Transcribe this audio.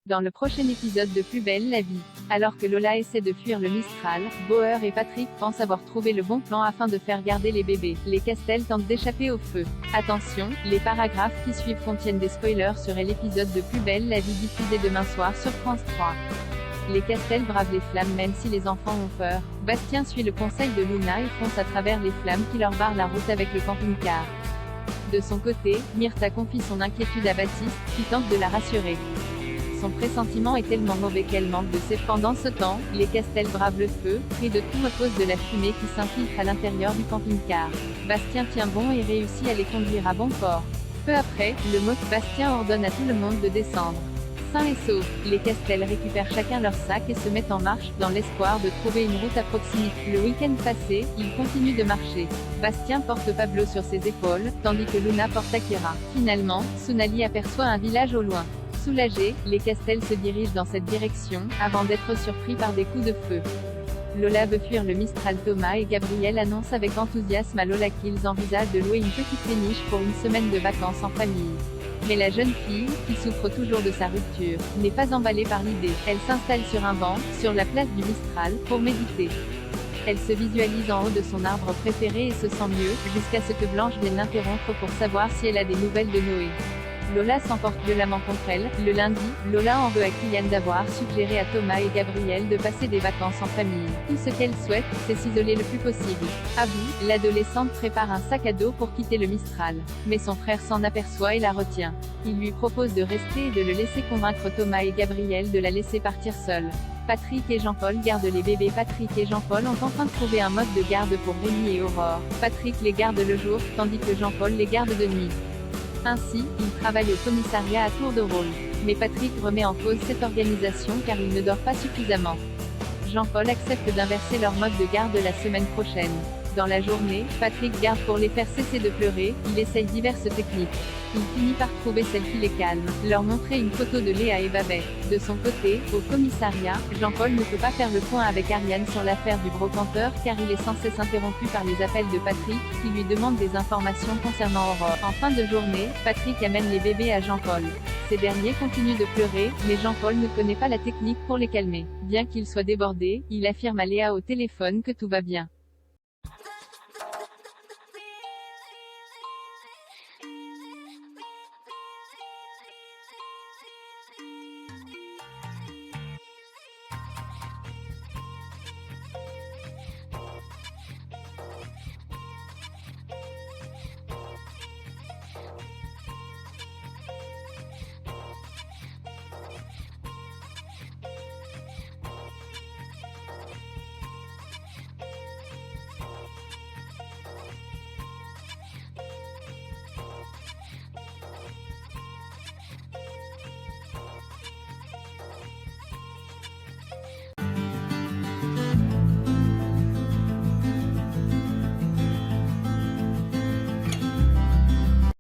Dans le prochain épisode de Plus belle la vie, alors que Lola essaie de fuir le Mistral, Bauer et Patrick pensent avoir trouvé le bon plan afin de faire garder les bébés. Les Castel tentent d'échapper au feu. Attention, les paragraphes qui suivent contiennent des spoilers sur l'épisode de Plus belle la vie diffusé demain soir sur France 3. Les Castel bravent les flammes même si les enfants ont peur. Bastien suit le conseil de Luna et fonce à travers les flammes qui leur barrent la route avec le camping-car. De son côté, Myrtha confie son inquiétude à Baptiste, qui tente de la rassurer. Son pressentiment est tellement mauvais qu'elle manque de ses. Pendant ce temps, les Castel bravent le feu, pris de tout à cause de la fumée qui s'infiltre à l'intérieur du camping-car. Bastien tient bon et réussit à les conduire à bon port. Peu après, le moque Bastien ordonne à tout le monde de descendre. Sains et saufs, les Castel récupèrent chacun leur sac et se mettent en marche, dans l'espoir de trouver une route à proximité. Le week-end passé, ils continuent de marcher. Bastien porte Pablo sur ses épaules, tandis que Luna porte Akira. Finalement, Sunali aperçoit un village au loin. Soulagés, les Castel se dirigent dans cette direction, avant d'être surpris par des coups de feu. Lola veut fuir le Mistral. Thomas et Gabriel annoncent avec enthousiasme à Lola qu'ils envisagent de louer une petite péniche pour une semaine de vacances en famille. Mais la jeune fille, qui souffre toujours de sa rupture, n'est pas emballée par l'idée. Elle s'installe sur un banc, sur la place du Mistral, pour méditer. Elle se visualise en haut de son arbre préféré et se sent mieux, jusqu'à ce que Blanche vienne l'interrompre pour savoir si elle a des nouvelles de Noé. Lola s'emporte violemment contre elle. Le lundi, Lola en veut à Kylian d'avoir suggéré à Thomas et Gabriel de passer des vacances en famille. Tout ce qu'elle souhaite, c'est s'isoler le plus possible. À bout, l'adolescente prépare un sac à dos pour quitter le Mistral. Mais son frère s'en aperçoit et la retient. Il lui propose de rester et de le laisser convaincre Thomas et Gabriel de la laisser partir seule. Patrick et Jean-Paul gardent les bébés. Patrick et Jean-Paul ont enfin trouvé un mode de garde pour Rémi et Aurore. Patrick les garde le jour, tandis que Jean-Paul les garde de nuit. Ainsi, il travaille au commissariat à tour de rôle. Mais Patrick remet en cause cette organisation car il ne dort pas suffisamment. Jean-Paul accepte d'inverser leur mode de garde la semaine prochaine. Dans la journée, Patrick garde pour les faire cesser de pleurer, il essaye diverses techniques. Il finit par trouver celle qui les calme, leur montrer une photo de Léa et Babette. De son côté, au commissariat, Jean-Paul ne peut pas faire le point avec Ariane sur l'affaire du brocanteur car il est sans cesse interrompu par les appels de Patrick, qui lui demande des informations concernant Aurore. En fin de journée, Patrick amène les bébés à Jean-Paul. Ces derniers continuent de pleurer, mais Jean-Paul ne connaît pas la technique pour les calmer. Bien qu'il soit débordé, il affirme à Léa au téléphone que tout va bien.